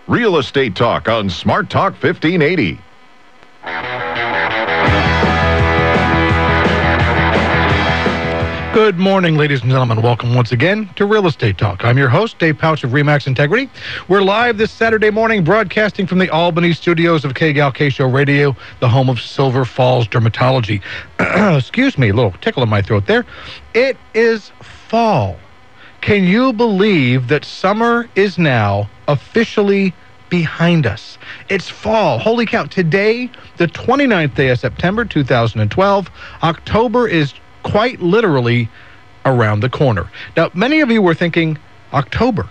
Real Estate Talk on Smart Talk 1580. Good morning, ladies and gentlemen. Welcome once again to Real Estate Talk. I'm your host, Dave Pautsch of RE/MAX Integrity. We're live this Saturday morning, broadcasting from the Albany studios of KGAL K-Show Radio, the home of Silver Falls Dermatology. Excuse me, a little tickle in my throat there. It is fall. Can you believe that summer is now officially behind us? It's fall. Holy cow. Today, the 29th day of September, 2012. October is quite literally around the corner. Now, many of you were thinking, Oktoberfest.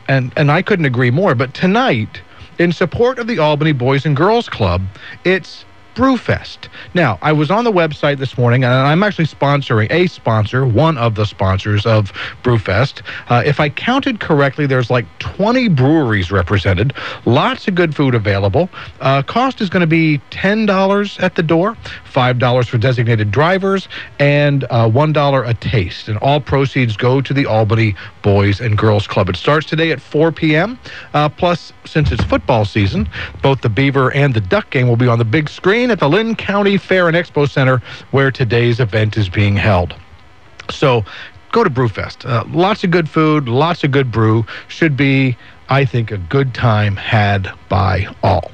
And I couldn't agree more. But tonight, in support of the Albany Boys and Girls Club, it's Brewfest. Now, I was on the website this morning, and I'm actually one of the sponsors of Brewfest. If I counted correctly, there's like 20 breweries represented. Lots of good food available. Cost is going to be $10 at the door, $5 for designated drivers, and $1 a taste. And all proceeds go to the Albany Boys and Girls Club. It starts today at 4 p.m. Plus, since it's football season, both the Beaver and the Duck game will be on the big screen at the Lynn County Fair and Expo Center, where today's event is being held. So go to Brewfest. Lots of good food, lots of good brew. Should be, I think, a good time had by all.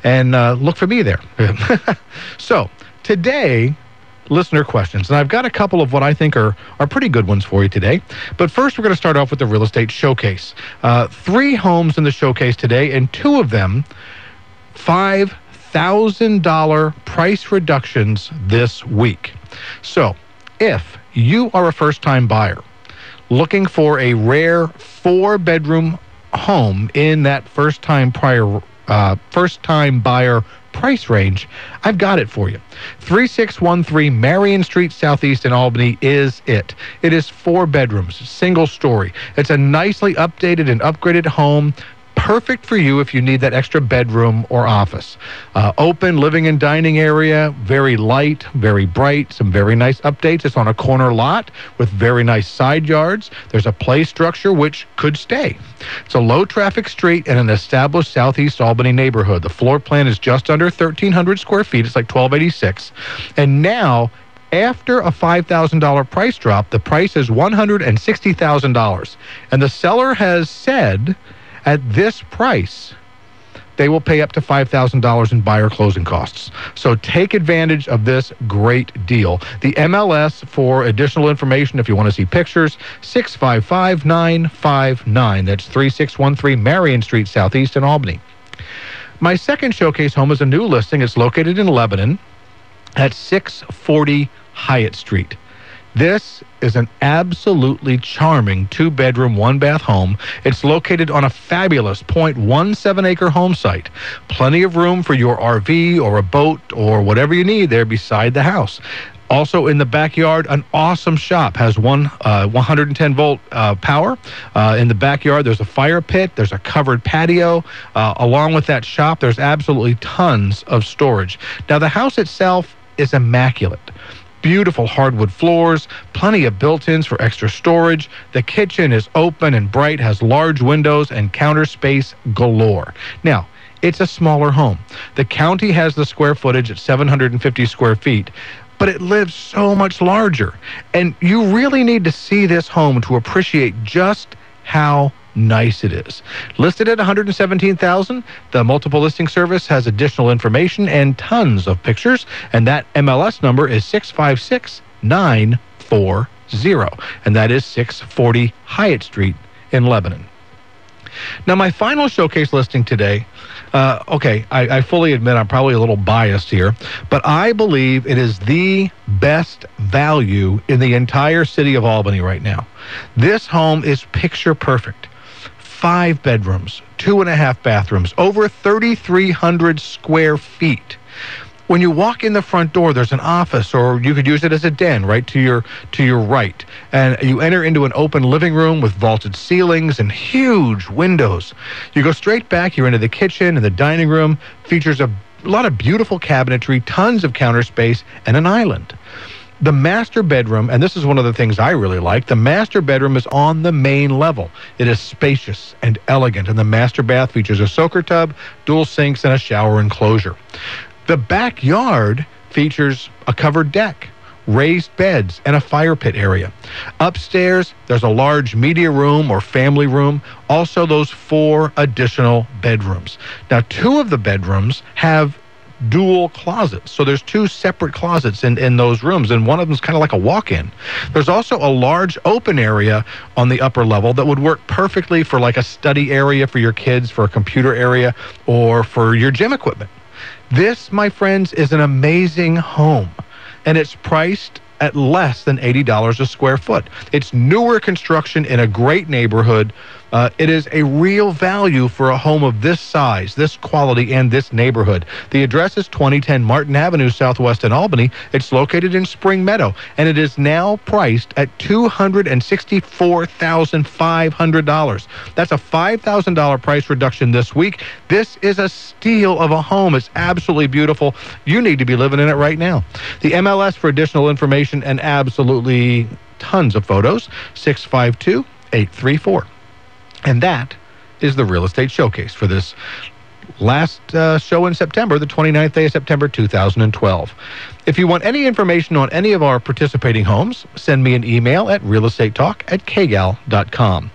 And look for me there. So today, listener questions. And I've got a couple of what I think are pretty good ones for you today. But first, we're going to start off with the real estate showcase. 3 homes in the showcase today, and 2 of them, $5,000 price reductions this week. So if you are a first-time buyer looking for a rare 4-bedroom home in that first-time buyer price range, I've got it for you. 3613 Marion Street Southeast in Albany is it. It is 4 bedrooms, single story. It's a nicely updated and upgraded home, perfect for you if you need that extra bedroom or office. Open living and dining area, very light, very bright, some very nice updates. It's on a corner lot with very nice side yards. There's a play structure which could stay. It's a low traffic street in an established Southeast Albany neighborhood. The floor plan is just under 1,300 square feet. It's like 1,286. And now, after a $5,000 price drop, the price is $160,000. And the seller has said, at this price, they will pay up to $5,000 in buyer closing costs. So take advantage of this great deal. The MLS for additional information, if you want to see pictures, 655-959. That's 3613 Marion Street Southeast in Albany. My second showcase home is a new listing. It's located in Lebanon at 640 Hyatt Street. This is an absolutely charming 2-bedroom, 1-bath home. It's located on a fabulous 0.17-acre home site. Plenty of room for your RV or a boat or whatever you need there beside the house. Also in the backyard, an awesome shop. Has 110-volt power. In the backyard, there's a fire pit. There's a covered patio. Along with that shop, there's absolutely tons of storage. Now, the house itself is immaculate. Beautiful hardwood floors, plenty of built-ins for extra storage. The kitchen is open and bright, has large windows and counter space galore. Now, it's a smaller home. The county has the square footage at 750 square feet, but it lives so much larger. And you really need to see this home to appreciate just how nice it is. Listed at $117,000, the multiple listing service has additional information and tons of pictures, and that MLS number is 656940, and that is 640 Hyatt Street in Lebanon. Now, my final showcase listing today, I fully admit I'm probably a little biased here, but I believe it is the best value in the entire city of Albany right now. This home is picture perfect. 5 bedrooms, 2.5 bathrooms, over 3,300 square feet. When you walk in the front door, there's an office, or you could use it as a den right to your right. And you enter into an open living room with vaulted ceilings and huge windows. You go straight back, you're into the kitchen, and the dining room features a lot of beautiful cabinetry, tons of counter space, and an island. The master bedroom, and this is one of the things I really like, the master bedroom is on the main level. It is spacious and elegant, and the master bath features a soaker tub, dual sinks, and a shower enclosure. The backyard features a covered deck, raised beds, and a fire pit area. Upstairs, there's a large media room or family room, also those 4 additional bedrooms. Now, 2 of the bedrooms have dual closets. So there's 2 separate closets in those rooms, and one of them is kind of like a walk-in. There's also a large open area on the upper level that would work perfectly for like a study area for your kids, for a computer area, or for your gym equipment. This, my friends, is an amazing home, and it's priced at less than $80 a square foot. It's newer construction in a great neighborhood. It is a real value for a home of this size, this quality, and this neighborhood. The address is 2010 Martin Avenue, Southwest in Albany. It's located in Spring Meadow, and it is now priced at $264,500. That's a $5,000 price reduction this week. This is a steal of a home. It's absolutely beautiful. You need to be living in it right now. The MLS for additional information and absolutely tons of photos, 652-834. And that is the Real Estate Showcase for this last show in September, the 29th day of September, 2012. If you want any information on any of our participating homes, send me an email at realestatetalk@kgal.com.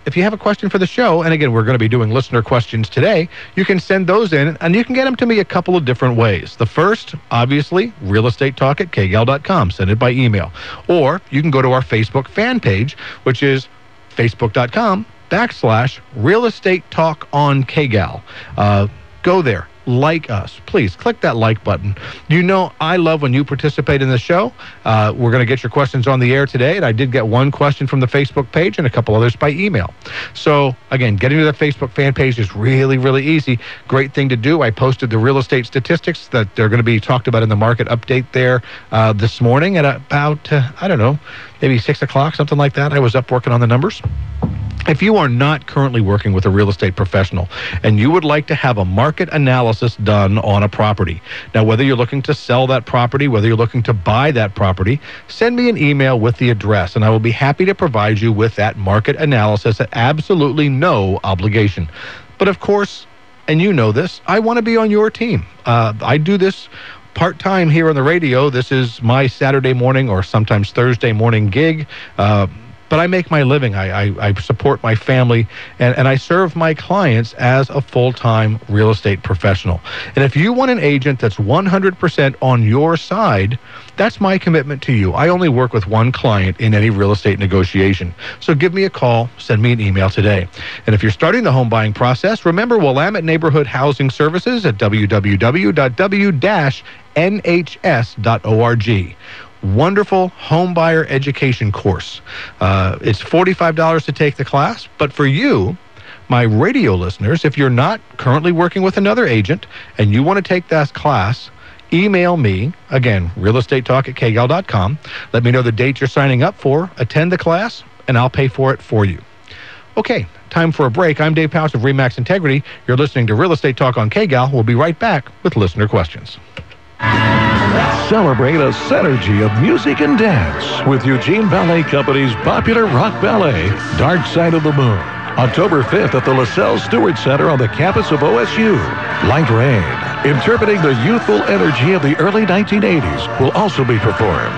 If you have a question for the show, and again, we're going to be doing listener questions today, you can send those in, and you can get them to me a couple of different ways. The first, obviously, realestatetalk@kgal.com. Send it by email. Or you can go to our Facebook fan page, which is facebook.com/Real Estate Talk on KGAL. Go there. Like us. Please click that like button. You know I love when you participate in the show. We're going to get your questions on the air today, and I did get one question from the Facebook page and a couple others by email. So, again, getting to the Facebook fan page is really, really easy. Great thing to do. I posted the real estate statistics that they're going to be talked about in the market update there this morning at about, I don't know, maybe 6 o'clock, something like that. I was up working on the numbers. If you are not currently working with a real estate professional and you would like to have a market analysis done on a property, now whether you're looking to sell that property, whether you're looking to buy that property, send me an email with the address and I will be happy to provide you with that market analysis at absolutely no obligation. But of course, and you know this, I want to be on your team. I do this part-time here on the radio. This is my Saturday morning or sometimes Thursday morning gig. But I make my living. I support my family, and I serve my clients as a full-time real estate professional. And if you want an agent that's 100% on your side, that's my commitment to you. I only work with one client in any real estate negotiation. So give me a call, send me an email today. And if you're starting the home buying process, remember Willamette Neighborhood Housing Services at www.w-nhs.org. Wonderful home buyer education course. It's $45 to take the class, but for you, my radio listeners, if you're not currently working with another agent and you want to take that class, email me, again, realestatetalk@kgal.com. Let me know the date you're signing up for, attend the class, and I'll pay for it for you. Okay, time for a break. I'm Dave Pautsch of RE/MAX Integrity. You're listening to Real Estate Talk on KGAL. We'll be right back with listener questions. Celebrate a synergy of music and dance with Eugene Ballet Company's popular rock ballet, Dark Side of the Moon. October 5th at the LaSalle Stewart Center on the campus of OSU. Light Rain, interpreting the youthful energy of the early 1980s, will also be performed.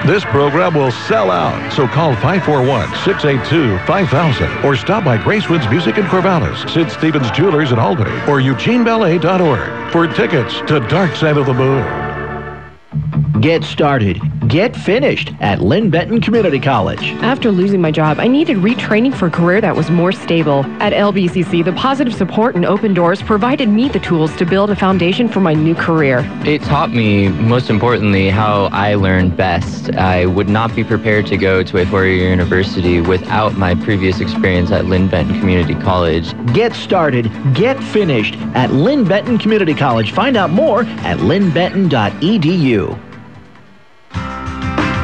This program will sell out, so call 541-682-5000 or stop by Gracewoods Music in Corvallis, Sid Stevens Jewelers in Albany, or eugeneballet.org for tickets to Dark Side of the Moon. Get started, get finished at Lynn Benton Community College. After losing my job, I needed retraining for a career that was more stable. At LBCC, the positive support and open doors provided me the tools to build a foundation for my new career. It taught me, most importantly, how I learned best. I would not be prepared to go to a four-year university without my previous experience at Lynn Benton Community College. Get started, get finished at Lynn Benton Community College. Find out more at lynnbenton.edu.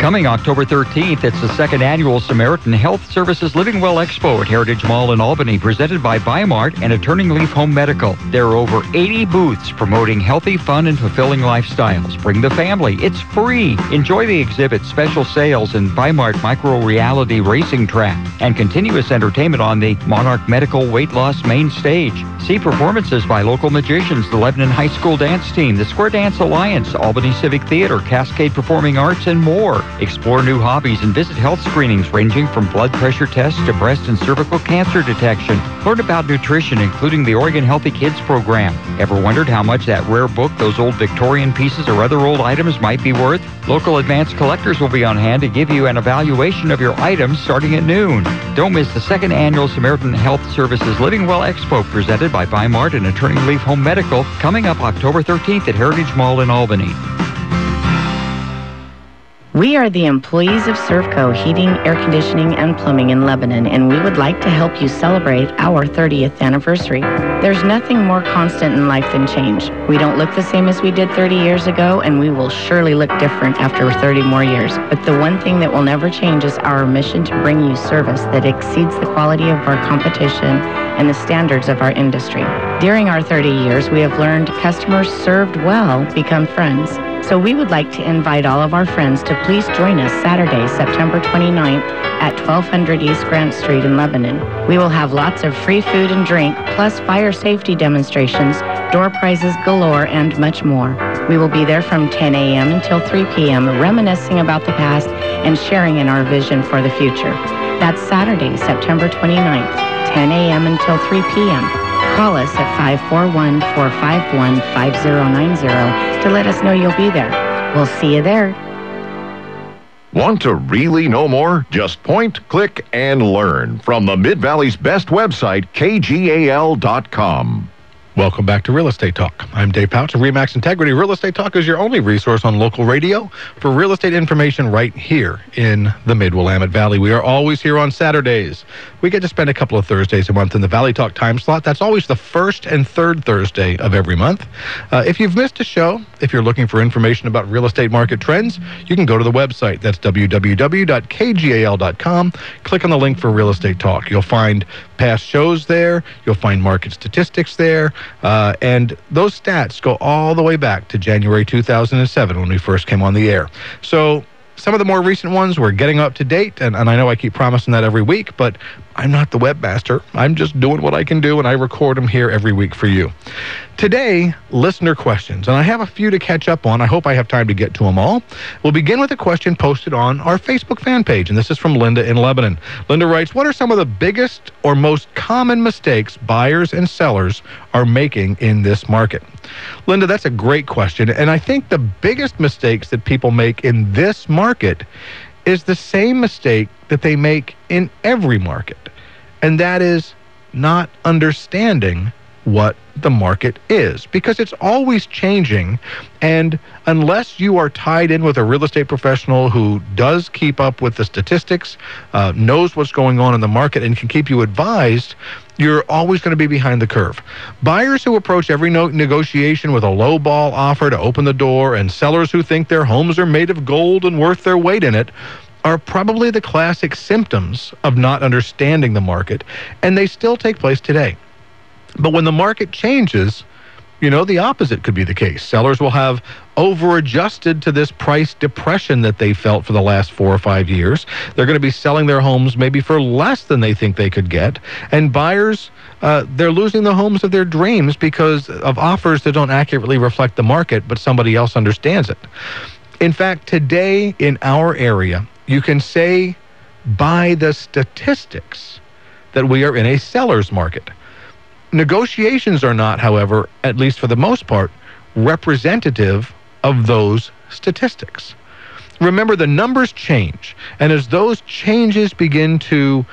Coming October 13th, it's the second annual Samaritan Health Services Living Well Expo at Heritage Mall in Albany, presented by Bimart and a Turning Leaf Home Medical. There are over 80 booths promoting healthy, fun, and fulfilling lifestyles. Bring the family. It's free. Enjoy the exhibit, special sales, and Bimart micro-reality racing track, and continuous entertainment on the Monarch Medical Weight Loss main stage. See performances by local magicians, the Lebanon High School Dance Team, the Square Dance Alliance, Albany Civic Theater, Cascade Performing Arts, and more. Explore new hobbies and visit health screenings ranging from blood pressure tests to breast and cervical cancer detection. Learn about nutrition, including the Oregon Healthy Kids program. Ever wondered how much that rare book, those old Victorian pieces, or other old items might be worth? Local advanced collectors will be on hand to give you an evaluation of your items starting at noon. Don't miss the second annual Samaritan Health Services Living Well Expo, presented by Bimart and a Turning Leaf Home Medical, coming up October 13th at Heritage Mall in Albany. We are the employees of Servco Heating, Air Conditioning, and Plumbing in Lebanon, and we would like to help you celebrate our 30th anniversary. There's nothing more constant in life than change. We don't look the same as we did 30 years ago, and we will surely look different after 30 more years. But the one thing that will never change is our mission to bring you service that exceeds the quality of our competition and the standards of our industry. During our 30 years, we have learned customers served well become friends. So we would like to invite all of our friends to please join us Saturday, September 29th at 1200 East Grant Street in Lebanon. We will have lots of free food and drink, plus fire safety demonstrations, door prizes galore, and much more. We will be there from 10 a.m. until 3 p.m., reminiscing about the past and sharing in our vision for the future. That's Saturday, September 29th, 10 a.m. until 3 p.m. Call us at 541-451-5090 to let us know you'll be there. We'll see you there. Want to really know more? Just point, click, and learn from the Mid-Valley's best website, KGAL.com. Welcome back to Real Estate Talk. I'm Dave Pautsch of RE/MAX Integrity. Real Estate Talk is your only resource on local radio for real estate information right here in the Mid-Willamette Valley. We are always here on Saturdays. We get to spend a couple of Thursdays a month in the Valley Talk time slot. That's always the first and third Thursday of every month. If you've missed a show, if you're looking for information about real estate market trends, you can go to the website. That's www.kgal.com. Click on the link for Real Estate Talk. You'll find past shows there. You'll find market statistics there. And those stats go all the way back to January 2007 when we first came on the air. So some of the more recent ones we're getting up to date, and I know I keep promising that every week, but I'm not the webmaster. I'm just doing what I can do, and I record them here every week for you. Today, listener questions, and I have a few to catch up on. I hope I have time to get to them all. We'll begin with a question posted on our Facebook fan page, and this is from Linda in Lebanon. Linda writes, what are some of the biggest or most common mistakes buyers and sellers are making in this market? Linda, that's a great question, and I think the biggest mistakes that people make in this market is the same mistake that they make in every market, and that is not understanding what the market is, because it's always changing, and unless you are tied in with a real estate professional who does keep up with the statistics, knows what's going on in the market, and can keep you advised, you're always going to be behind the curve. Buyers who approach every negotiation with a low ball offer to open the door, and sellers who think their homes are made of gold and worth their weight in it, are probably the classic symptoms of not understanding the market, and they still take place today. But when the market changes, the opposite could be the case. Sellers will have over-adjusted to this price depression that they felt for the last 4 or 5 years. They're going to be selling their homes maybe for less than they think they could get. And buyers, they're losing the homes of their dreams because of offers that don't accurately reflect the market, but somebody else understands it. In fact, today in our area, you can say by the statistics that we are in a seller's market. Negotiations are not, however, at least for the most part, representative of those statistics. Remember, the numbers change, and as those changes begin to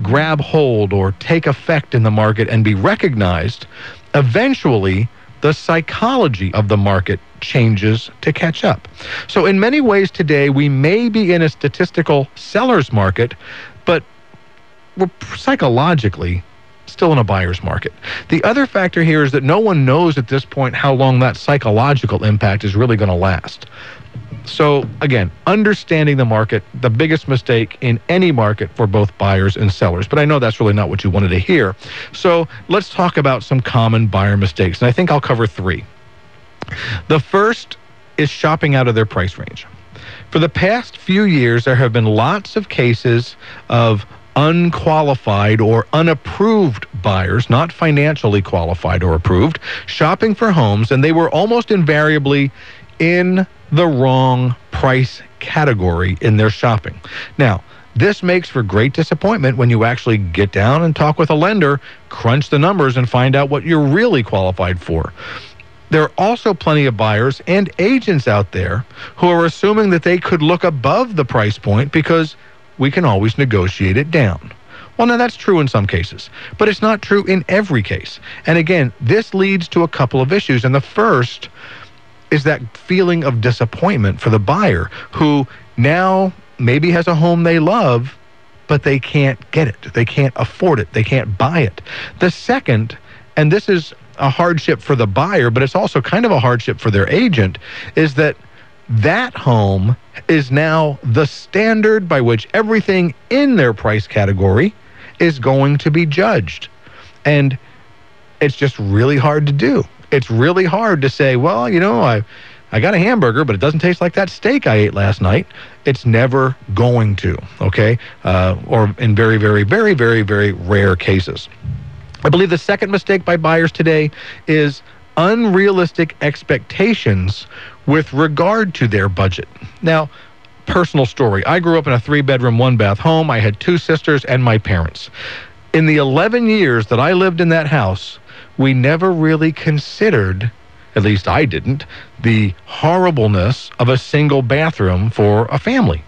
grab hold or take effect in the market and be recognized, eventually the psychology of the market changes to catch up. So in many ways today, we may be in a statistical seller's market, but we're psychologically still in a buyer's market. The other factor here is that no one knows at this point how long that psychological impact is really going to last. So, again, understanding the market, the biggest mistake in any market for both buyers and sellers. But I know that's really not what you wanted to hear. So let's talk about some common buyer mistakes. And I think I'll cover 3. The first is shopping out of their price range. For the past few years, there have been lots of cases of unqualified or unapproved buyers, not financially qualified or approved, shopping for homes, and they were almost invariably in the wrong price category in their shopping. Now, this makes for great disappointment when you actually get down and talk with a lender, crunch the numbers, and find out what you're really qualified for. There are also plenty of buyers and agents out there who are assuming that they could look above the price point because we can always negotiate it down. Well, now that's true in some cases, but it's not true in every case. And again, this leads to a couple of issues. And the first is that feeling of disappointment for the buyer who now maybe has a home they love, but they can't get it. They can't afford it. They can't buy it. The second, and this is a hardship for the buyer, but it's also kind of a hardship for their agent, is that home is now the standard by which everything in their price category is going to be judged. And it's just really hard to do. It's really hard to say, well, you know, I got a hamburger, but it doesn't taste like that steak I ate last night. It's never going to, okay? Or in very, very, very, very, very rare cases. I believe the second mistake by buyers today is unrealistic expectations with regard to their budget. Now, personal story. I grew up in a 3-bedroom, 1-bath home. I had 2 sisters and my parents. In the 11 years that I lived in that house, we never really considered, at least I didn't, the horribleness of a single bathroom for a family.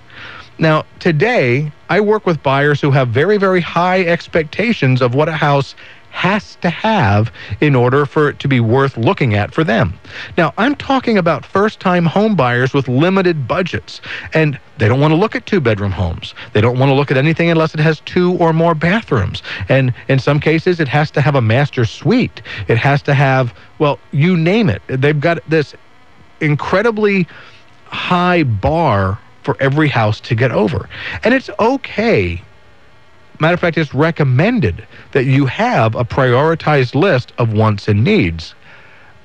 Now, today, I work with buyers who have very, very high expectations of what a house has to have in order for it to be worth looking at for them. Now, I'm talking about first-time home buyers with limited budgets, and they don't want to look at 2-bedroom homes. They don't want to look at anything unless it has 2 or more bathrooms. And in some cases, it has to have a master suite. It has to have, well, you name it. They've got this incredibly high bar for every house to get over. And it's okay. Matter of fact, it's recommended that you have a prioritized list of wants and needs,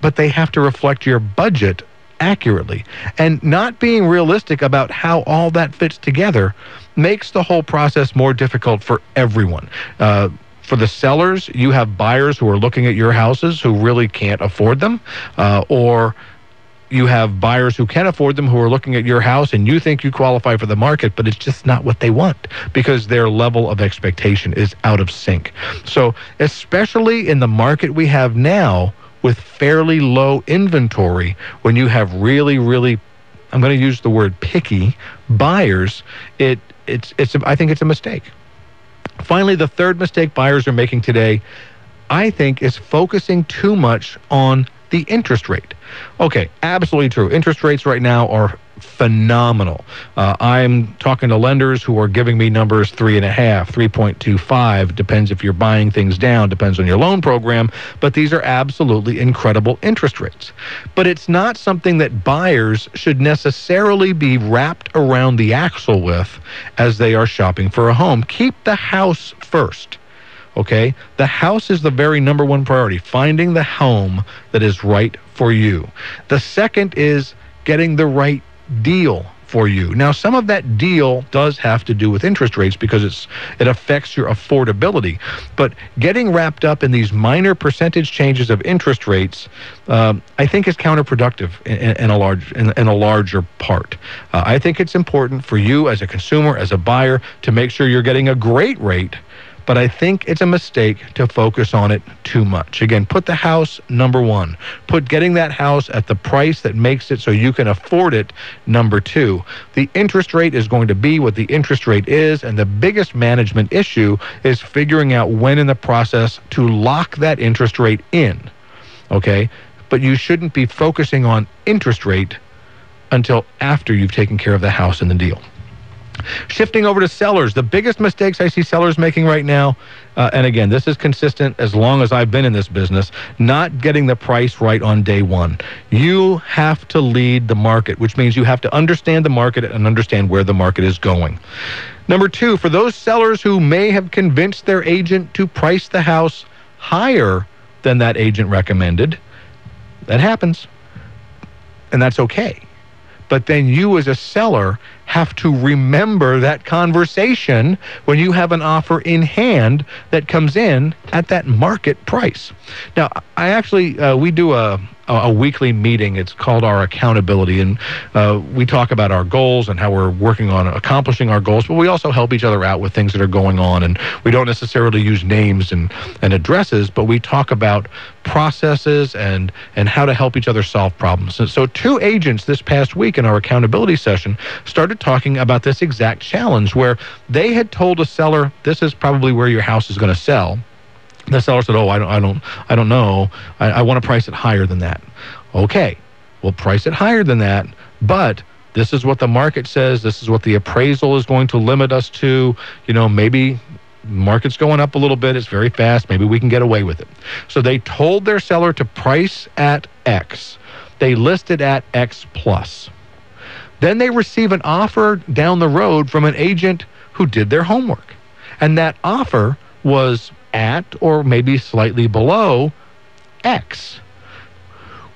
but they have to reflect your budget accurately. And not being realistic about how all that fits together makes the whole process more difficult for everyone. For the sellers, you have buyers who are looking at your houses who really can't afford them, or you have buyers who can afford them who are looking at your house and you think you qualify for the market, but it's just not what they want because their level of expectation is out of sync. So especially in the market we have now with fairly low inventory, when you have really, really, I'm going to use the word picky buyers, I think it's a mistake. Finally, the third mistake buyers are making today, I think, is focusing too much on the interest rate. Okay, absolutely true. Interest rates right now are phenomenal. I'm talking to lenders who are giving me numbers 3.5, 3.25, depends if you're buying things down, depends on your loan program, but these are absolutely incredible interest rates. But it's not something that buyers should necessarily be wrapped around the axle with as they are shopping for a home. Keep the house first. Okay, the house is the very number one priority, finding the home that is right for you. The second is getting the right deal for you. Now, some of that deal does have to do with interest rates because it affects your affordability. But getting wrapped up in these minor percentage changes of interest rates, I think is counterproductive in a larger part. I think it's important for you as a consumer, as a buyer, to make sure you're getting a great rate. But I think it's a mistake to focus on it too much. Again, put the house number one. Put getting that house at the price that makes it so you can afford it number two. The interest rate is going to be what the interest rate is, and the biggest management issue is figuring out when in the process to lock that interest rate in. Okay? But you shouldn't be focusing on interest rate until after you've taken care of the house and the deal. Shifting over to sellers, the biggest mistakes I see sellers making right now, and again, this is consistent as long as I've been in this business, not getting the price right on day one. You have to lead the market, which means you have to understand the market and understand where the market is going. Number two, for those sellers who may have convinced their agent to price the house higher than that agent recommended, that happens, and that's okay. But then you as a seller have to remember that conversation when you have an offer in hand that comes in at that market price. Now, I actually, we do a weekly meeting. It's called our accountability, and we talk about our goals and how we're working on accomplishing our goals, but we also help each other out with things that are going on, and we don't necessarily use names and addresses, but we talk about processes and how to help each other solve problems. And so two agents this past week in our accountability session started talking about this exact challenge where they had told a seller, this is probably where your house is going to sell. The seller said, I don't know. I want to price it higher than that. Okay, we'll price it higher than that, but this is what the market says. This is what the appraisal is going to limit us to. Maybe market's going up a little bit. It's very fast. Maybe we can get away with it. So they told their seller to price at X. They listed at X plus. Then they receive an offer down the road from an agent who did their homework. And that offer was at or maybe slightly below X.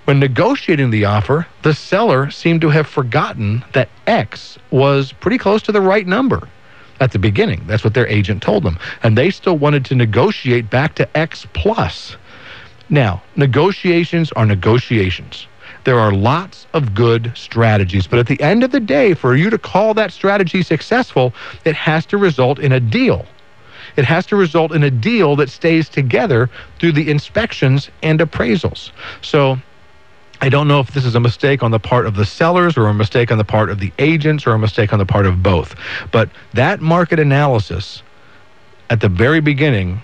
When negotiating the offer, the seller seemed to have forgotten that X was pretty close to the right number at the beginning. That's what their agent told them. And they still wanted to negotiate back to X plus. Now, negotiations are negotiations. There are lots of good strategies, but at the end of the day, for you to call that strategy successful, it has to result in a deal. It has to result in a deal that stays together through the inspections and appraisals. So I don't know if this is a mistake on the part of the sellers or a mistake on the part of the agents or a mistake on the part of both. But that market analysis at the very beginning,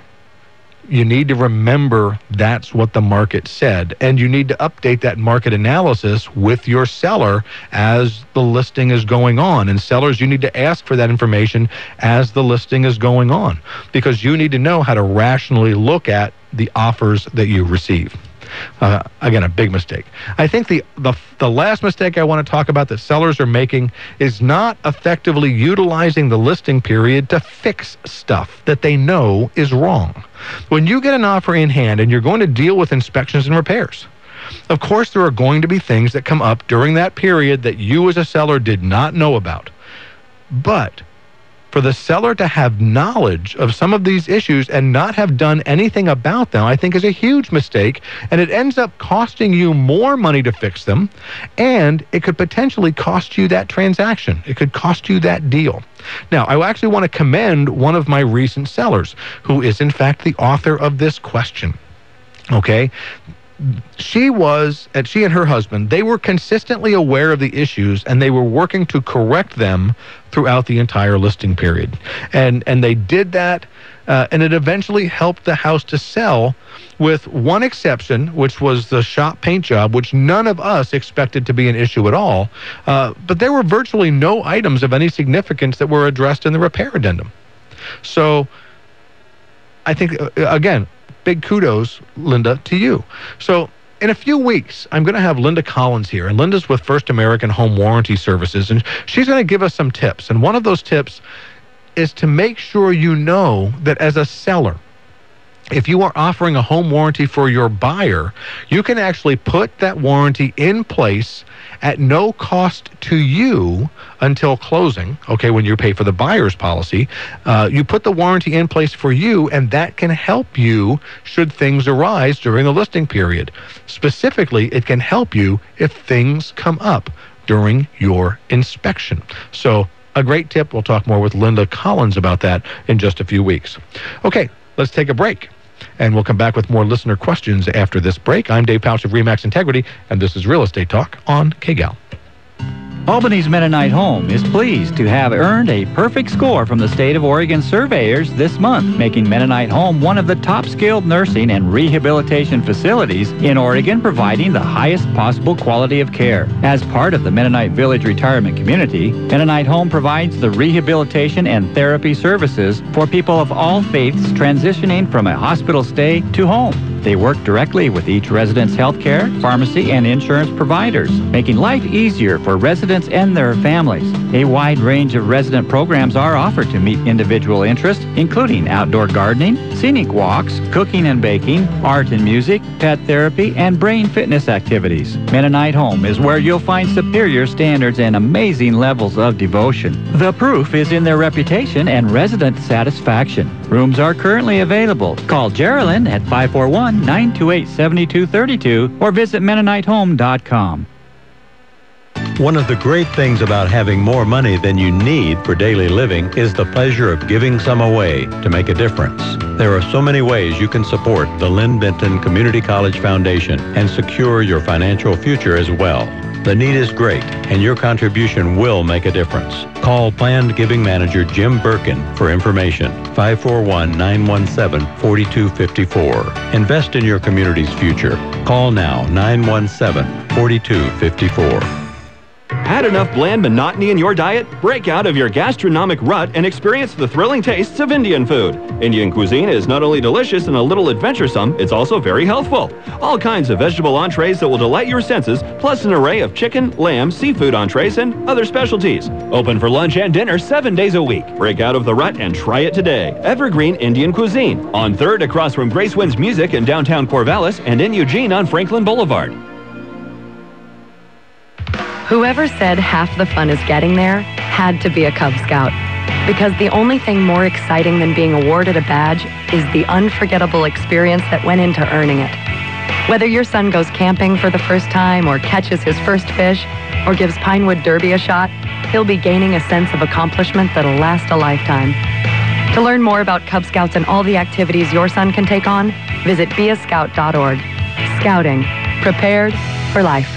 you need to remember that's what the market said, and you need to update that market analysis with your seller as the listing is going on. And sellers, you need to ask for that information as the listing is going on, because you need to know how to rationally look at the offers that you receive. Again, a big mistake. I think the last mistake I want to talk about that sellers are making is not effectively utilizing the listing period to fix stuff that they know is wrong. When you get an offer in hand and you're going to deal with inspections and repairs, of course there are going to be things that come up during that period that you as a seller did not know about. But for the seller to have knowledge of some of these issues and not have done anything about them, I think is a huge mistake, and it ends up costing you more money to fix them, and it could potentially cost you that transaction. It could cost you that deal. Now, I actually want to commend one of my recent sellers, who is in fact the author of this question. Okay? She and her husband, they were consistently aware of the issues, and they were working to correct them throughout the entire listing period. And they did that, and it eventually helped the house to sell, with one exception, which was the shop paint job, which none of us expected to be an issue at all. But there were virtually no items of any significance that were addressed in the repair addendum. So I think, again, big kudos, Linda, to you. So in a few weeks, I'm going to have Linda Collins here, and Linda's with First American Home Warranty Services, and she's going to give us some tips. And one of those tips is to make sure you know that as a seller, if you are offering a home warranty for your buyer, you can actually put that warranty in place at no cost to you until closing, okay, when you pay for the buyer's policy. You put the warranty in place for you, and that can help you should things arise during the listing period. Specifically, it can help you if things come up during your inspection. So a great tip. We'll talk more with Linda Collins about that in just a few weeks. Okay, let's take a break, and we'll come back with more listener questions after this break. I'm Dave Pautsch of RE/MAX Integrity, and this is Real Estate Talk on KGAL. Albany's Mennonite Home is pleased to have earned a perfect score from the State of Oregon surveyors this month, making Mennonite Home one of the top skilled nursing and rehabilitation facilities in Oregon, providing the highest possible quality of care. As part of the Mennonite Village Retirement Community, Mennonite Home provides the rehabilitation and therapy services for people of all faiths transitioning from a hospital stay to home. They work directly with each resident's healthcare, pharmacy, and insurance providers, making life easier for residents and their families. A wide range of resident programs are offered to meet individual interests, including outdoor gardening, scenic walks, cooking and baking, art and music, pet therapy, and brain fitness activities. Mennonite Home is where you'll find superior standards and amazing levels of devotion. The proof is in their reputation and resident satisfaction. Rooms are currently available. Call Geraldine at 541-928-7232 or visit MennoniteHome.com. One of the great things about having more money than you need for daily living is the pleasure of giving some away to make a difference. There are so many ways you can support the Lynn Benton Community College Foundation and secure your financial future as well. The need is great, and your contribution will make a difference. Call Planned Giving Manager Jim Birkin for information. 541-917-4254. Invest in your community's future. Call now, 917-4254. Had enough bland monotony in your diet? Break out of your gastronomic rut and experience the thrilling tastes of Indian food. Indian cuisine is not only delicious and a little adventuresome, it's also very healthful. All kinds of vegetable entrees that will delight your senses, plus an array of chicken, lamb, seafood entrees, and other specialties. Open for lunch and dinner 7 days a week. Break out of the rut and try it today. Evergreen Indian Cuisine, on 3rd across from Grace Winds Music in downtown Corvallis and in Eugene on Franklin Boulevard. Whoever said half the fun is getting there had to be a Cub Scout. Because the only thing more exciting than being awarded a badge is the unforgettable experience that went into earning it. Whether your son goes camping for the first time or catches his first fish or gives Pinewood Derby a shot, he'll be gaining a sense of accomplishment that'll last a lifetime. To learn more about Cub Scouts and all the activities your son can take on, visit beascout.org. Scouting. Prepared for life.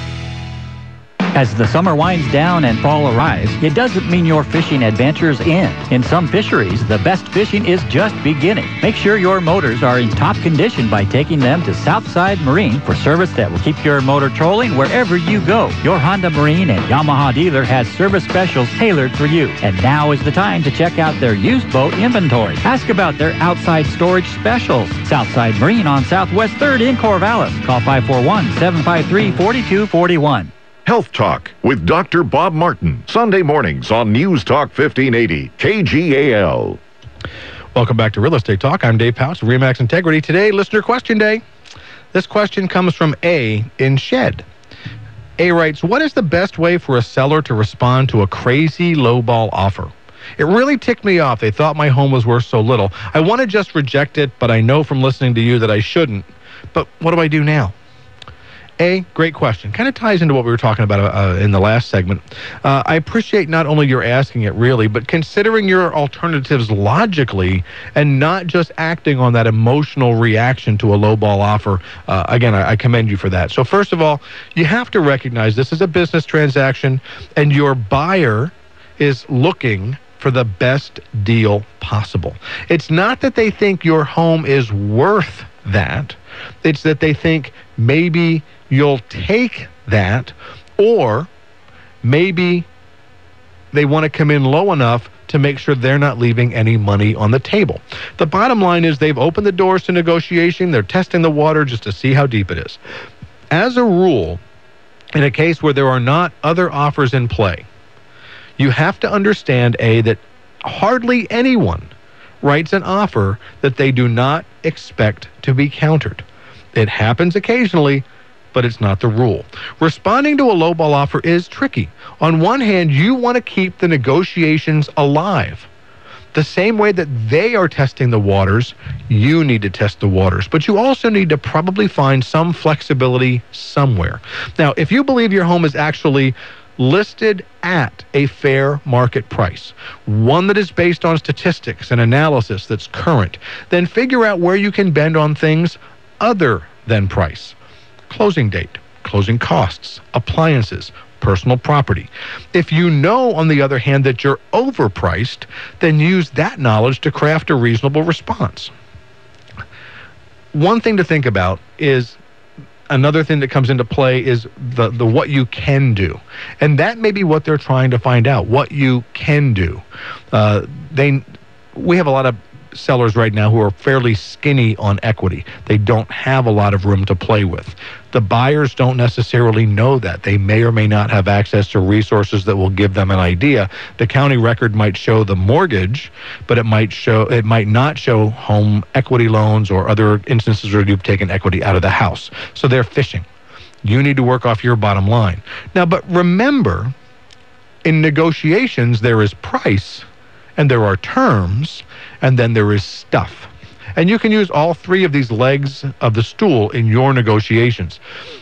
As the summer winds down and fall arrives, it doesn't mean your fishing adventures end. In some fisheries, the best fishing is just beginning. Make sure your motors are in top condition by taking them to Southside Marine for service that will keep your motor trolling wherever you go. Your Honda Marine and Yamaha dealer has service specials tailored for you. And now is the time to check out their used boat inventory. Ask about their outside storage specials. Southside Marine on Southwest 3rd in Corvallis. Call 541-753-4241. Health Talk with Dr. Bob Martin, Sunday mornings on News Talk 1580, KGAL. Welcome back to Real Estate Talk. I'm Dave Pautsch of RE/MAX Integrity. Today, listener question day. This question comes from A in Shed. A writes, what is the best way for a seller to respond to a crazy lowball offer? It really ticked me off. They thought my home was worth so little. I want to just reject it, but I know from listening to you that I shouldn't. But what do I do now? A, great question. Kind of ties into what we were talking about in the last segment. I appreciate not only your asking it really, but considering your alternatives logically and not just acting on that emotional reaction to a lowball offer. Again, I commend you for that. So first of all, you have to recognize this is a business transaction and your buyer is looking for the best deal possible. It's not that they think your home is worth that. It's that they think maybe you'll take that, or maybe they want to come in low enough to make sure they're not leaving any money on the table. The bottom line is they've opened the doors to negotiation. They're testing the water just to see how deep it is. As a rule, in a case where there are not other offers in play, you have to understand, A, that hardly anyone writes an offer that they do not expect to be countered. It happens occasionally, but it's not the rule. Responding to a lowball offer is tricky. On one hand, you want to keep the negotiations alive. The same way that they are testing the waters, you need to test the waters. But you also need to probably find some flexibility somewhere. Now, if you believe your home is actually listed at a fair market price, one that is based on statistics and analysis that's current, then figure out where you can bend on things other than price. Closing date, closing costs, appliances, personal property. If you know, on the other hand, that you're overpriced, then use that knowledge to craft a reasonable response. One thing to think about is, another thing that comes into play is the what you can do. And that may be what they're trying to find out, what you can do. We have a lot of sellers right now who are fairly skinny on equity. They don't have a lot of room to play with. The buyers don't necessarily know that. They may or may not have access to resources that will give them an idea. The county record might show the mortgage, but it might not show home equity loans or other instances where you've taken equity out of the house. So they're fishing. You need to work off your bottom line. Now, but remember, in negotiations, there is price, and there are terms, and then there is stuff. And you can use all three of these legs of the stool in your negotiations.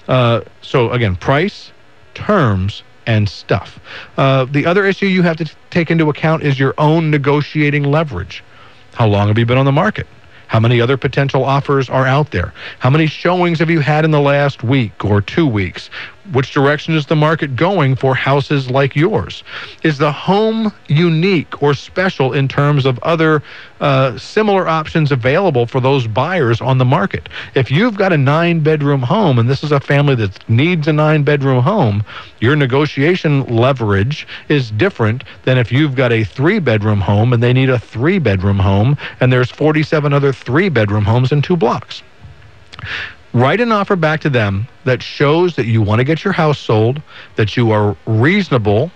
So again, price, terms, and stuff. The other issue you have to take into account is your own negotiating leverage. How long have you been on the market? How many other potential offers are out there? How many showings have you had in the last week or 2 weeks? Which direction is the market going for houses like yours? Is the home unique or special in terms of other similar options available for those buyers on the market? If you've got a 9-bedroom home and this is a family that needs a 9-bedroom home, your negotiation leverage is different than if you've got a 3-bedroom home and they need a 3-bedroom home and there's 47 other 3-bedroom homes in 2 blocks. Write an offer back to them that shows that you want to get your house sold, that you are reasonable,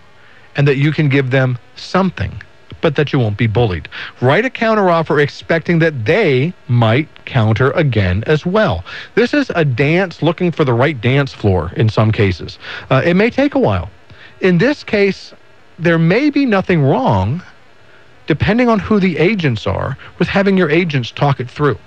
and that you can give them something, but that you won't be bullied. Write a counteroffer expecting that they might counter again as well. This is a dance looking for the right dance floor in some cases. It may take a while. In this case, there may be nothing wrong, depending on who the agents are, with having your agents talk it through.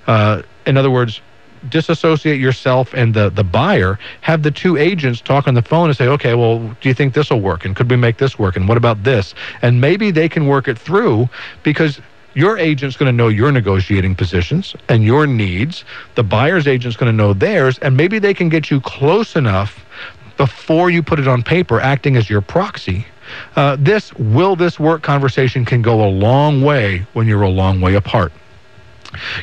In other words, disassociate yourself and the buyer, have the 2 agents talk on the phone and say, okay, well, do you think this will work? And could we make this work? And what about this? And maybe they can work it through, because your agent's going to know your negotiating positions and your needs. The buyer's agent's going to know theirs, and maybe they can get you close enough before you put it on paper, acting as your proxy. This will this work conversation can go a long way when you're a long way apart.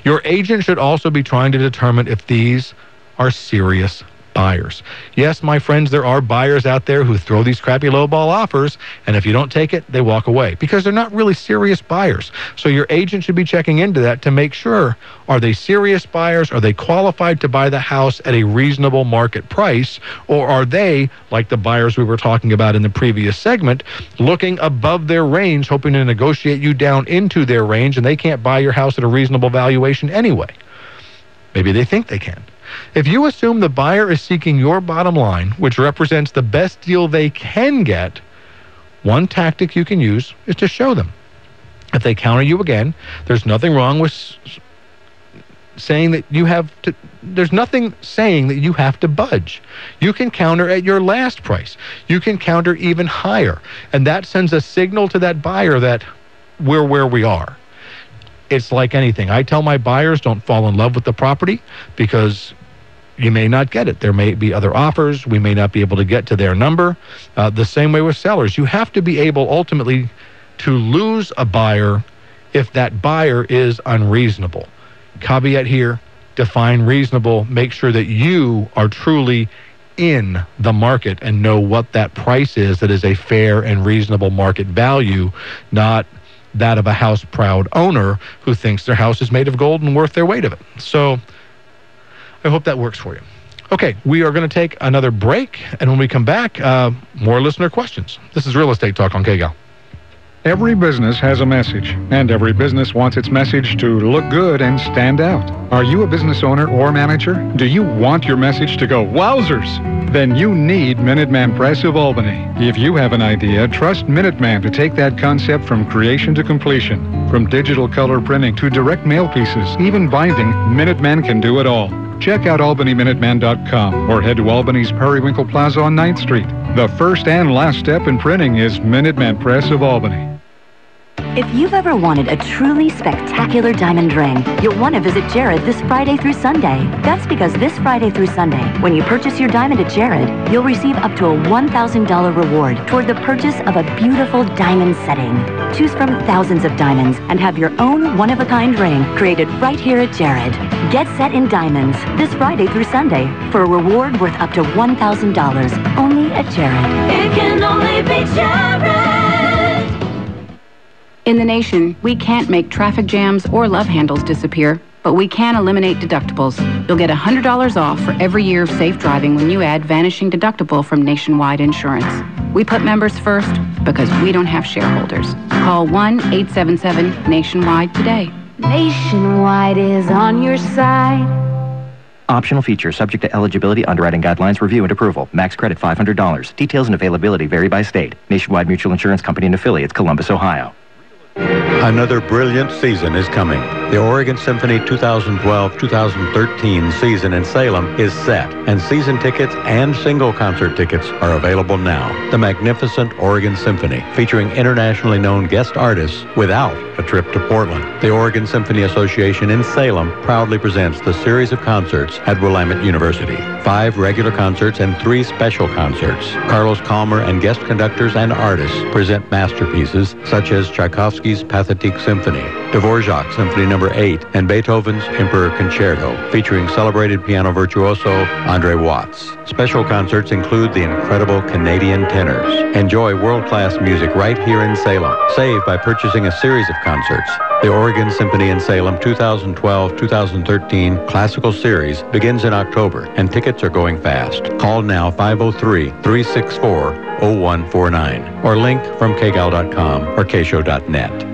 Your agent should also be trying to determine if these are serious buyers. Yes, my friends, there are buyers out there who throw these crappy lowball offers, and if you don't take it, they walk away because they're not really serious buyers. So your agent should be checking into that to make sure, are they serious buyers? Are they qualified to buy the house at a reasonable market price? Or are they, like the buyers we were talking about in the previous segment, looking above their range, hoping to negotiate you down into their range, and they can't buy your house at a reasonable valuation anyway? Maybe they think they can. If you assume the buyer is seeking your bottom line, which represents the best deal they can get, one tactic you can use is to show them. If they counter you again, there's nothing wrong with saying that you have to, there's nothing saying that you have to budge. You can counter at your last price. You can counter even higher. And that sends a signal to that buyer that we're where we are. It's like anything. I tell my buyers, don't fall in love with the property, because you may not get it. There may be other offers. We may not be able to get to their number. The same way with sellers. You have to be able ultimately to lose a buyer if that buyer is unreasonable. Caveat here, define reasonable. Make sure that you are truly in the market and know what that price is that is a fair and reasonable market value, not that of a house-proud owner who thinks their house is made of gold and worth their weight of it. So I hope that works for you. Okay, we are going to take another break, and when we come back, more listener questions. This is Real Estate Talk on KGAL. Every business has a message, and every business wants its message to look good and stand out. Are you a business owner or manager? Do you want your message to go, wowzers? Then you need Minuteman Press of Albany. If you have an idea, trust Minuteman to take that concept from creation to completion. From digital color printing to direct mail pieces, even binding, Minuteman can do it all. Check out albanyminuteman.com or head to Albany's Periwinkle Plaza on 9th Street. The first and last step in printing is Minuteman Press of Albany. If you've ever wanted a truly spectacular diamond ring, you'll want to visit Jared this Friday through Sunday. That's because this Friday through Sunday, when you purchase your diamond at Jared, you'll receive up to a $1,000 reward toward the purchase of a beautiful diamond setting. Choose from thousands of diamonds and have your own one-of-a-kind ring created right here at Jared. Get set in diamonds this Friday through Sunday for a reward worth up to $1,000 only at Jared. It can only be Jared. In the nation, we can't make traffic jams or love handles disappear, but we can eliminate deductibles. You'll get $100 off for every year of safe driving when you add Vanishing Deductible from Nationwide Insurance. We put members first because we don't have shareholders. Call 1-877-NATIONWIDE today. Nationwide is on your side. Optional feature subject to eligibility, underwriting guidelines, review, and approval. Max credit $500. Details and availability vary by state. Nationwide Mutual Insurance Company and affiliates, Columbus, Ohio. Another brilliant season is coming. The Oregon Symphony 2012-2013 season in Salem is set, and season tickets and single concert tickets are available now. The magnificent Oregon Symphony, featuring internationally known guest artists without a trip to Portland. The Oregon Symphony Association in Salem proudly presents the series of concerts at Willamette University. 5 regular concerts and 3 special concerts. Carlos Calmer and guest conductors and artists present masterpieces such as Tchaikovsky's Pathetique Symphony, Dvorak's Symphony No. 8, and Beethoven's Emperor Concerto, featuring celebrated piano virtuoso Andre Watts. Special concerts include the incredible Canadian tenors. Enjoy world-class music right here in Salem. Save by purchasing a series of concerts. The Oregon Symphony in Salem 2012-2013 Classical Series begins in October, and tickets are going fast. Call now 503-364-0149 or link from KGAL.com or kshow.net.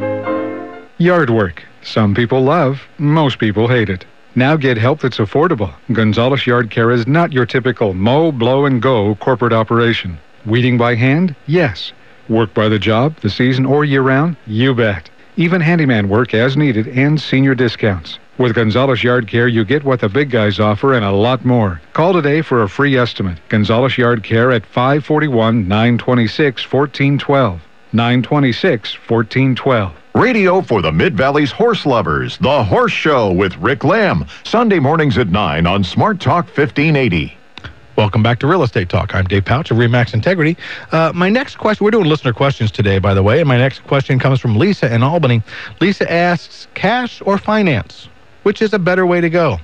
Yard work. Some people love, most people hate it. Now get help that's affordable. Gonzalez Yard Care is not your typical mow, blow, and go corporate operation. Weeding by hand? Yes. Work by the job, the season, or year-round? You bet. Even handyman work as needed and senior discounts. With Gonzalez Yard Care, you get what the big guys offer and a lot more. Call today for a free estimate. Gonzalez Yard Care at 541-926-1412. 926-1412. Radio for the Mid-Valley's horse lovers, The Horse Show with Rick Lamb, Sunday mornings at 9 on Smart Talk 1580. Welcome back to Real Estate Talk. I'm Dave Pautsch of RE/MAX Integrity. My next question, we're doing listener questions today, by the way, and my next question comes from Lisa in Albany. Lisa asks, cash or finance? Which is a better way to go?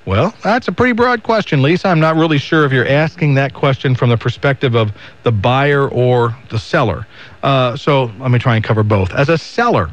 Well, that's a pretty broad question, Lisa. I'm not really sure if you're asking that question from the perspective of the buyer or the seller. So let me try and cover both. As a seller,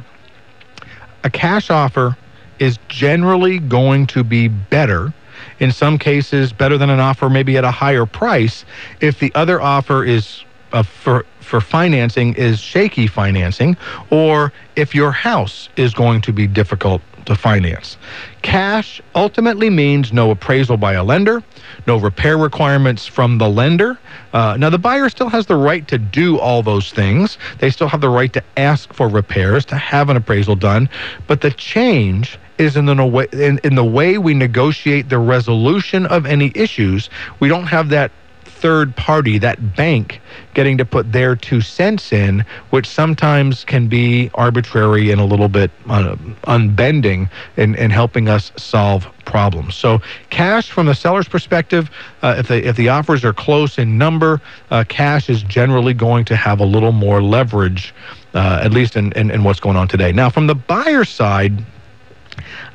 a cash offer is generally going to be better, in some cases better than an offer maybe at a higher price, if the other offer is for financing is shaky financing, or if your house is going to be difficult to finance. Cash ultimately means no appraisal by a lender, no repair requirements from the lender. Now, the buyer still has the right to do all those things. They still have the right to ask for repairs, to have an appraisal done, but the change is in the way we negotiate the resolution of any issues. We don't have that third party, that bank, getting to put their 2 cents in, which sometimes can be arbitrary and a little bit unbending in helping us solve problems. So cash from the seller's perspective, if the offers are close in number, cash is generally going to have a little more leverage, at least in what's going on today. Now, from the buyer's side,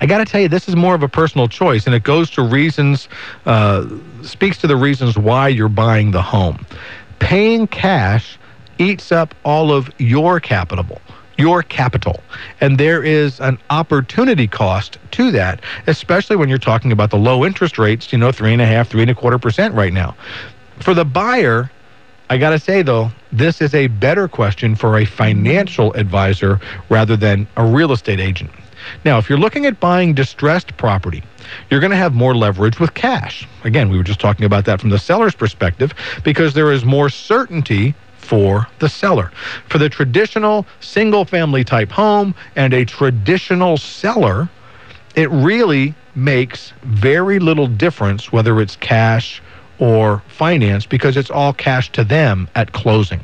I got to tell you, this is more of a personal choice, and it goes to reasons, speaks to the reasons why you're buying the home. Paying cash eats up all of your capital, and there is an opportunity cost to that, especially when you're talking about the low interest rates, 3.5%, 3.25% right now. For the buyer, I got to say, though, this is a better question for a financial advisor rather than a real estate agent. Now, if you're looking at buying distressed property, you're going to have more leverage with cash. Again, we were just talking about that from the seller's perspective, because there is more certainty for the seller. For the traditional single-family type home and a traditional seller, it really makes very little difference whether it's cash or finance because it's all cash to them at closing.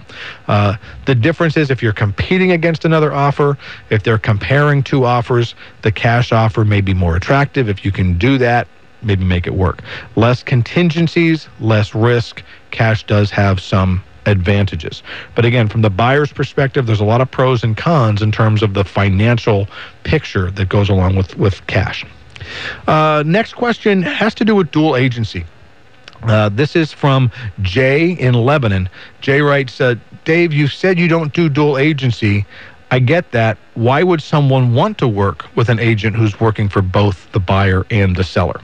The difference is if you're competing against another offer, if they're comparing two offers, the cash offer may be more attractive. If you can do that, maybe make it work. Less contingencies, less risk. Cash does have some advantages. But again, from the buyer's perspective, there's a lot of pros and cons in terms of the financial picture that goes along with cash. Next question has to do with dual agency. This is from Jay in Lebanon. Jay writes, Dave, you said you don't do dual agency. I get that. Why would someone want to work with an agent who's working for both the buyer and the seller?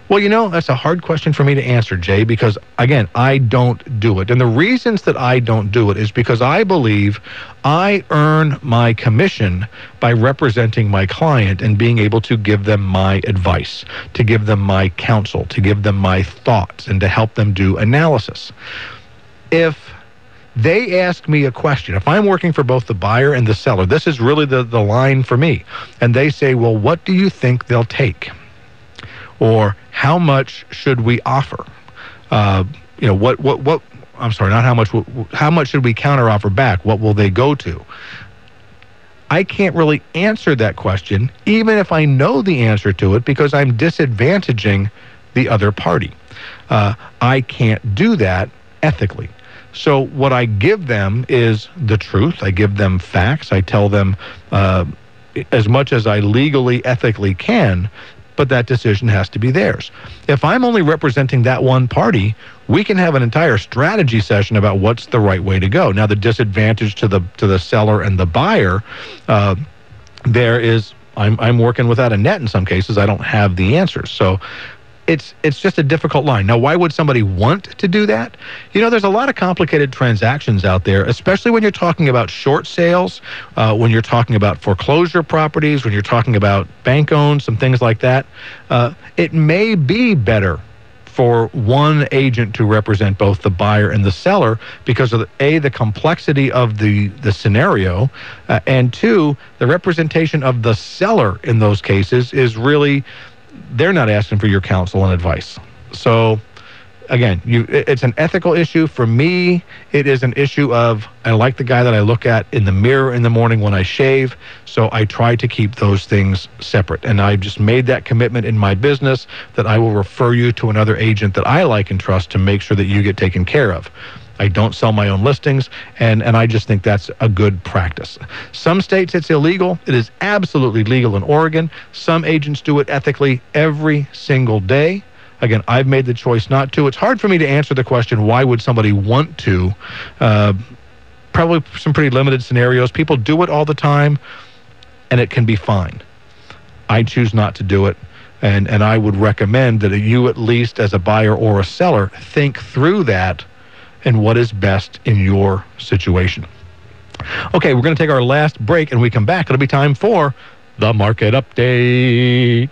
Well, that's a hard question for me to answer, Jay, because, again, I don't do it. And the reasons that I don't do it is because I believe I earn my commission by representing my client and being able to give them my advice, to give them my counsel, to give them my thoughts, and to help them do analysis. If they ask me a question, if I'm working for both the buyer and the seller, this is really the line for me, and they say, well, what do you think they'll take? Or how much should we offer? I'm sorry, not how much. How much should we counteroffer back? What will they go to? I can't really answer that question, even if I know the answer to it, because I'm disadvantaging the other party. I can't do that ethically. So what I give them is the truth. I give them facts. I tell them as much as I legally, ethically can, but that decision has to be theirs. If I'm only representing that one party, we can have an entire strategy session about what's the right way to go. Now, the disadvantage to the seller and the buyer, there is I'm working without a net in some cases. I don't have the answers. So it's just a difficult line. Now, why would somebody want to do that? There's a lot of complicated transactions out there, especially when you're talking about short sales, when you're talking about foreclosure properties, when you're talking about bank-owned, some things like that. It may be better for one agent to represent both the buyer and the seller because of, the complexity of the scenario, and two, the representation of the seller in those cases is really, they're not asking for your counsel and advice. So, again, it's an ethical issue. For me, it is an issue of, I like the guy that I look at in the mirror in the morning when I shave, so I try to keep those things separate. And I've just made that commitment in my business that I will refer you to another agent that I like and trust to make sure that you get taken care of. I don't sell my own listings, and I just think that's a good practice. Some states it's illegal. It is absolutely legal in Oregon. Some agents do it ethically every single day. Again, I've made the choice not to. It's hard for me to answer the question, why would somebody want to? Probably some pretty limited scenarios. People do it all the time, and it can be fine. I choose not to do it, and I would recommend that you, at least as a buyer or a seller, think through that and what is best in your situation. Okay, we're going to take our last break, and when we come back, it'll be time for the Market Update.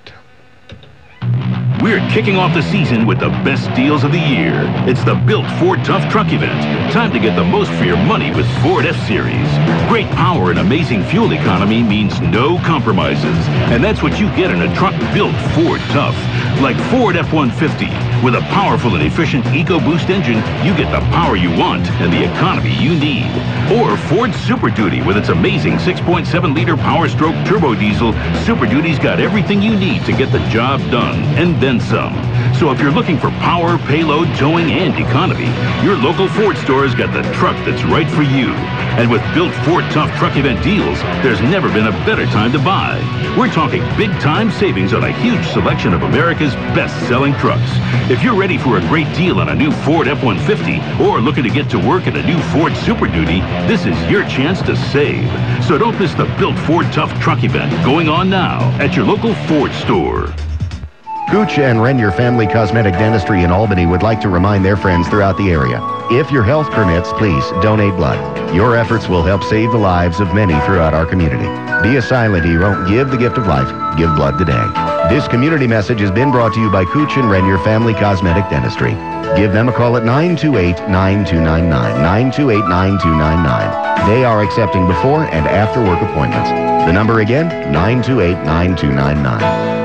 We're kicking off the season with the best deals of the year. It's the Built Ford Tough Truck event. Time to get the most for your money with Ford F-Series. Great power and amazing fuel economy means no compromises. And that's what you get in a truck built Ford Tough. Like Ford F-150. With a powerful and efficient EcoBoost engine, you get the power you want and the economy you need. Or Ford Super Duty with its amazing 6.7-liter Power Stroke turbo diesel. Super Duty's got everything you need to get the job done, and then some. So if you're looking for power, payload, towing, and economy, your local Ford store has got the truck that's right for you. And with Built Ford Tough Truck event deals, there's never been a better time to buy. We're talking big-time savings on a huge selection of America's best-selling trucks. If you're ready for a great deal on a new Ford F-150 or looking to get to work in a new Ford Super Duty, this is your chance to save. So don't miss the Built Ford Tough Truck event going on now at your local Ford store. Pautsch and Renier Family Cosmetic Dentistry in Albany would like to remind their friends throughout the area. If your health permits, please donate blood. Your efforts will help save the lives of many throughout our community. Be a silent hero. Give the gift of life. Give blood today. This community message has been brought to you by Pautsch and Renier Family Cosmetic Dentistry. Give them a call at 928-9299. 928-9299. They are accepting before and after work appointments. The number again, 928-9299.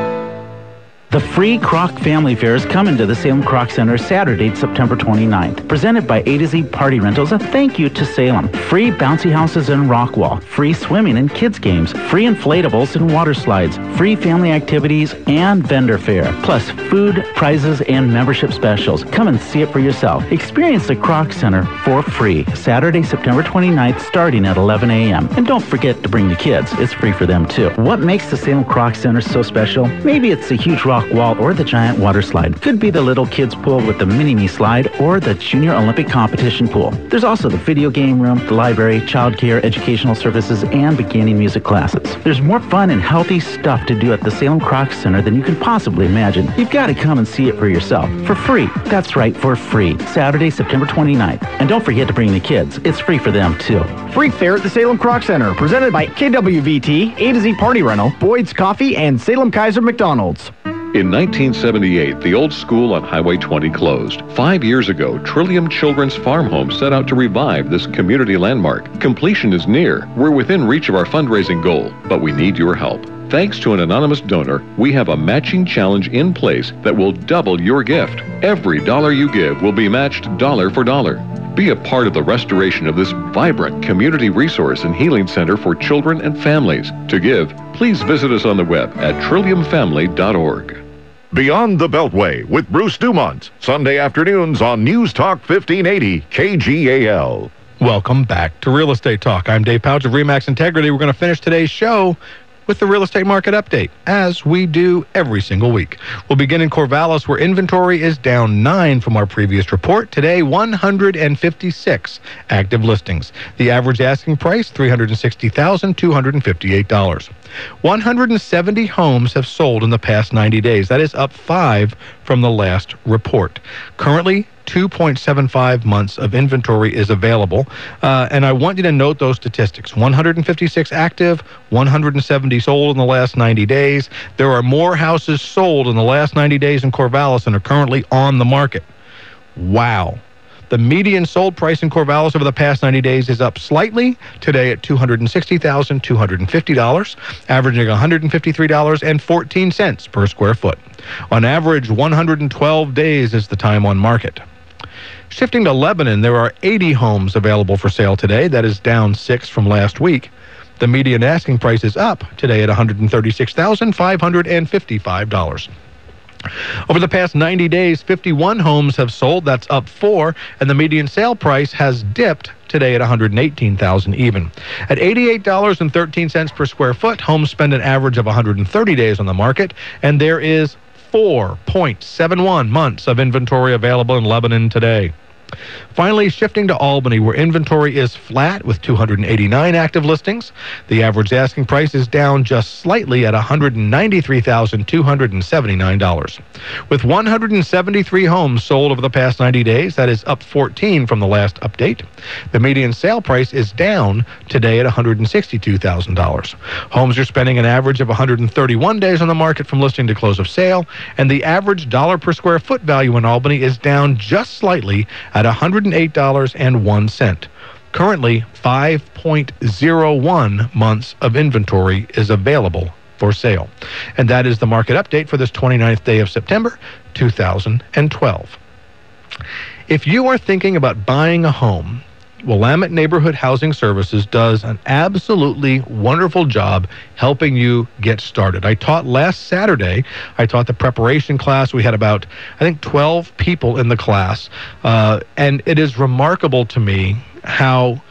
The free Croc Family Fair is coming to the Salem Croc Center Saturday, September 29th. Presented by A to Z Party Rentals, a thank you to Salem. Free bouncy houses and rock wall, free swimming and kids games, free inflatables and water slides, free family activities and vendor fair, plus food, prizes, and membership specials. Come and see it for yourself. Experience the Croc Center for free, Saturday, September 29th, starting at 11 a.m. And don't forget to bring the kids. It's free for them, too. What makes the Salem Croc Center so special? Maybe it's the huge rock wall or the giant water slide. Could be the little kids pool with the mini-me slide or the junior Olympic competition pool. There's also the video game room, the library, childcare, educational services, and beginning music classes. There's more fun and healthy stuff to do at the Salem Croc Center than you can possibly imagine. You've got to come and see it for yourself. For free. That's right, for free. Saturday, September 29th. And don't forget to bring the kids. It's free for them, too. Free fair at the Salem Croc Center, presented by KWVT, A to Z Party Rental, Boyd's Coffee, and Salem Kaiser McDonald's. In 1978, the old school on Highway 20 closed. 5 years ago, Trillium Children's Farm Home set out to revive this community landmark. Completion is near. We're within reach of our fundraising goal, but we need your help. Thanks to an anonymous donor, we have a matching challenge in place that will double your gift. Every dollar you give will be matched dollar for dollar. Be a part of the restoration of this vibrant community resource and healing center for children and families. To give, please visit us on the web at trilliumfamily.org. Beyond the Beltway with Bruce Dumont, Sunday afternoons on News Talk 1580 KGAL. Welcome back to Real Estate Talk. I'm Dave Pautsch of RE/MAX Integrity. We're going to finish today's show with the real estate market update, as we do every single week. We'll begin in Corvallis, where inventory is down 9 from our previous report. Today, 156 active listings. The average asking price, $360,258. 170 homes have sold in the past 90 days. That is up 5 from the last report. Currently, 2.75 months of inventory is available. And I want you to note those statistics. 156 active, 170 sold in the last 90 days. There are more houses sold in the last 90 days in Corvallis than are currently on the market. Wow. The median sold price in Corvallis over the past 90 days is up slightly, today at $260,250, averaging $153.14 per square foot. On average, 112 days is the time on market. Shifting to Lebanon, there are 80 homes available for sale today. That is down 6 from last week. The median asking price is up today at $136,555. Over the past 90 days, 51 homes have sold. That's up 4, and the median sale price has dipped today at $118,000 even. At $88.13 per square foot, homes spend an average of 130 days on the market, and there is 4.71 months of inventory available in Lebanon today. Finally, shifting to Albany, where inventory is flat with 289 active listings. The average asking price is down just slightly at $193,279. With 173 homes sold over the past 90 days, that is up 14 from the last update. The median sale price is down today at $162,000. Homes are spending an average of 131 days on the market from listing to close of sale, and the average dollar per square foot value in Albany is down just slightly at $108.01. Currently, 5.01 months of inventory is available for sale. And that is the market update for this 29th day of September, 2012. If you are thinking about buying a home, Willamette Neighborhood Housing Services does an absolutely wonderful job helping you get started. I taught last Saturday. I taught the preparation class. We had about, I think, 12 people in the class. And it is remarkable to me how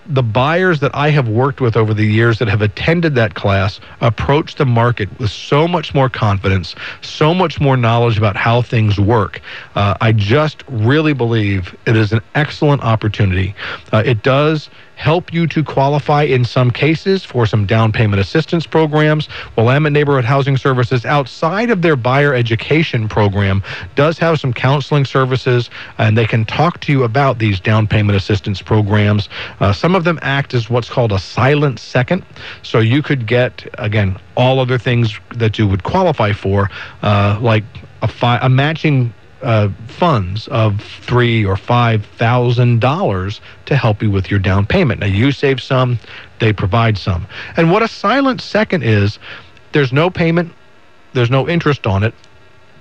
the buyers that I have worked with over the years that have attended that class approach the market with so much more confidence, so much more knowledge about how things work. I just really believe it is an excellent opportunity. It does help you to qualify in some cases for some down payment assistance programs. Willamette Neighborhood Housing Services, outside of their buyer education program, does have some counseling services, and they can talk to you about these down payment assistance programs. Some of them act as what's called a silent second, so you could get, again, all other things that you would qualify for, like a matching funds of $3,000 or $5,000 to help you with your down payment. Now, you save some, they provide some. And what a silent second is, there's no payment There's no interest on it.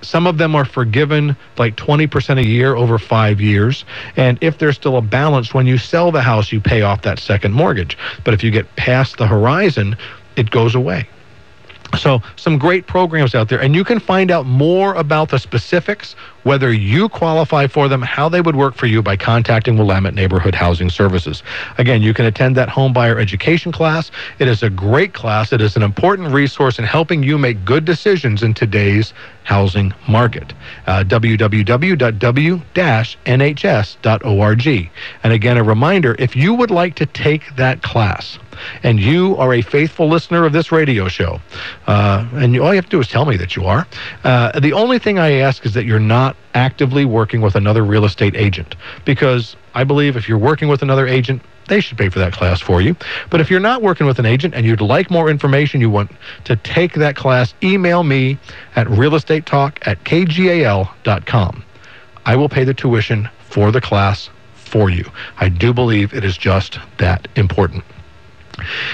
Some of them are forgiven like 20% a year over 5 years. And if there's still a balance, when you sell the house, you pay off that second mortgage. But if you get past the horizon, it goes away. So some great programs out there, and you can find out more about the specifics, whether you qualify for them, how they would work for you by contacting Willamette Neighborhood Housing Services. Again, you can attend that home buyer education class. It is a great class. It is an important resource in helping you make good decisions in today's housing market. www.w-nhs.org. And again, a reminder, if you would like to take that class, and you are a faithful listener of this radio show, and all you have to do is tell me that you are. The only thing I ask is that you're not actively working with another real estate agent, because I believe if you're working with another agent, they should pay for that class for you. But if you're not working with an agent and you'd like more information, you want to take that class, email me at realestatetalk@kgal.com. I will pay the tuition for the class for you. I do believe it is just that important.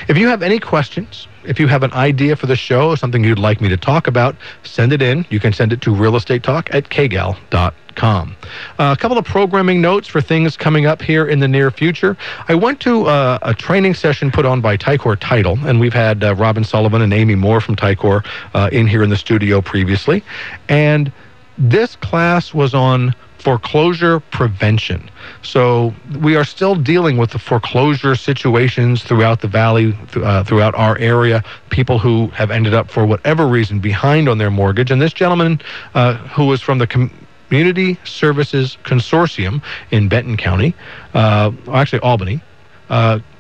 If you have any questions, if you have an idea for the show, something you'd like me to talk about, send it in. You can send it to realestatetalk@kgal.com. A couple of programming notes for things coming up here in the near future. I went to a training session put on by Ticor Title, and we've had Robin Sullivan and Amy Moore from Ticor in here in the studio previously. And this class was on foreclosure prevention. So we are still dealing with the foreclosure situations throughout the valley, throughout our area, people who have ended up for whatever reason behind on their mortgage. And this gentleman who was from the Community Services Consortium in Benton County, actually Albany,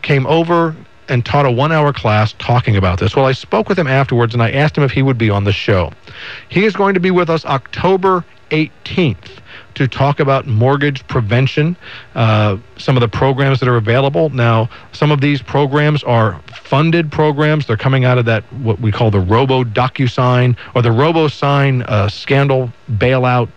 came over and taught a 1-hour class talking about this. Well, I spoke with him afterwards and I asked him if he would be on the show. He is going to be with us October 18th. To talk about mortgage prevention, some of the programs that are available. Now, some of these programs are funded programs. They're coming out of that, what we call the Robo-DocuSign or the Robo-Sign scandal bailout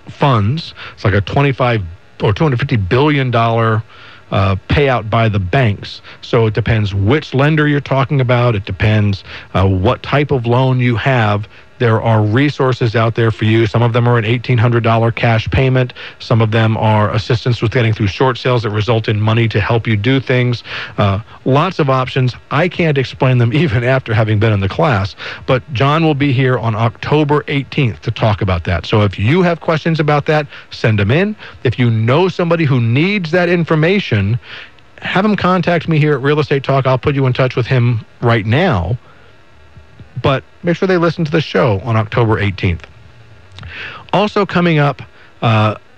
funds. It's like a $25 or $250 billion payout by the banks. So it depends which lender you're talking about. It depends what type of loan you have. There are resources out there for you. Some of them are an $1,800 cash payment. Some of them are assistance with getting through short sales that result in money to help you do things. Lots of options. I can't explain them even after having been in the class, but John will be here on October 18th to talk about that. So if you have questions about that, send them in. If you know somebody who needs that information, have them contact me here at Real Estate Talk. I'll put you in touch with him right now. But make sure they listen to the show on October 18th. Also coming up,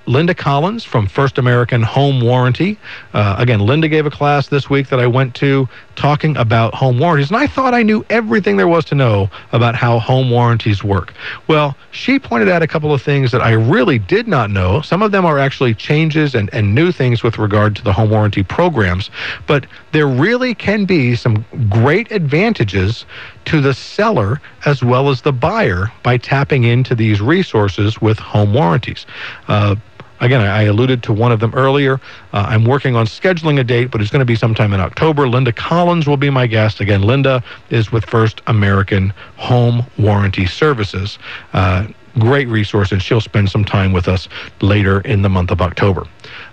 Linda Collins from First American Home Warranty. Again, Linda gave a class this week that I went to talking about home warranties, and I thought I knew everything there was to know about how home warranties work. Well, she pointed out a couple of things that I really did not know. Some of them are actually changes and new things with regard to the home warranty programs, but there really can be some great advantages to the seller as well as the buyer by tapping into these resources with home warranties. Again, I alluded to one of them earlier. I'm working on scheduling a date, but it's going to be sometime in October. Linda Collins will be my guest. Again, Linda is with First American Home Warranty Services. Great resource, and she'll spend some time with us later in the month of October.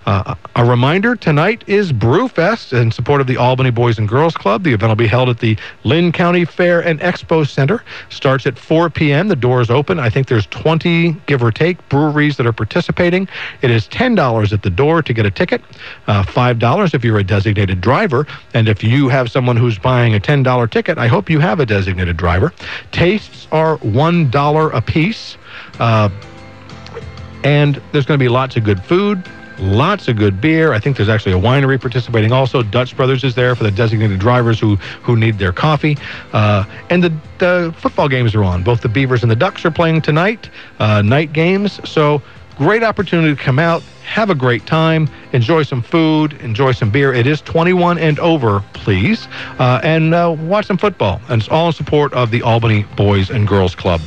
A reminder, tonight is Brewfest in support of the Albany Boys and Girls Club. The event will be held at the Lynn County Fair and Expo Center. Starts at 4 p.m. The doors open. I think there's 20, give or take, breweries that are participating. It is $10 at the door to get a ticket, $5 if you're a designated driver. And if you have someone who's buying a $10 ticket, I hope you have a designated driver. Tastes are $1 a piece. And there's going to be lots of good food, lots of good beer. I think there's actually a winery participating also. Dutch Brothers is there for the designated drivers who need their coffee. And the football games are on. Both the Beavers and the Ducks are playing tonight, night games. So great opportunity to come out, have a great time, enjoy some food, enjoy some beer. It is 21 and over, please, and watch some football. And it's all in support of the Albany Boys and Girls Club.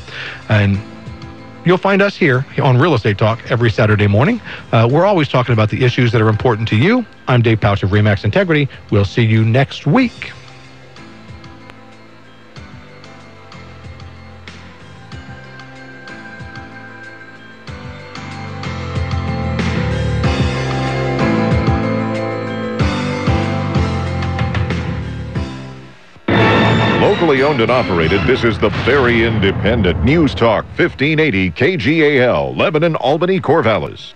And you'll find us here on Real Estate Talk every Saturday morning. We're always talking about the issues that are important to you. I'm Dave Pautsch of RE/MAX Integrity. We'll see you next week. locally owned and operated, this is the very independent News Talk 1580 KGAL, Lebanon, Albany, Corvallis.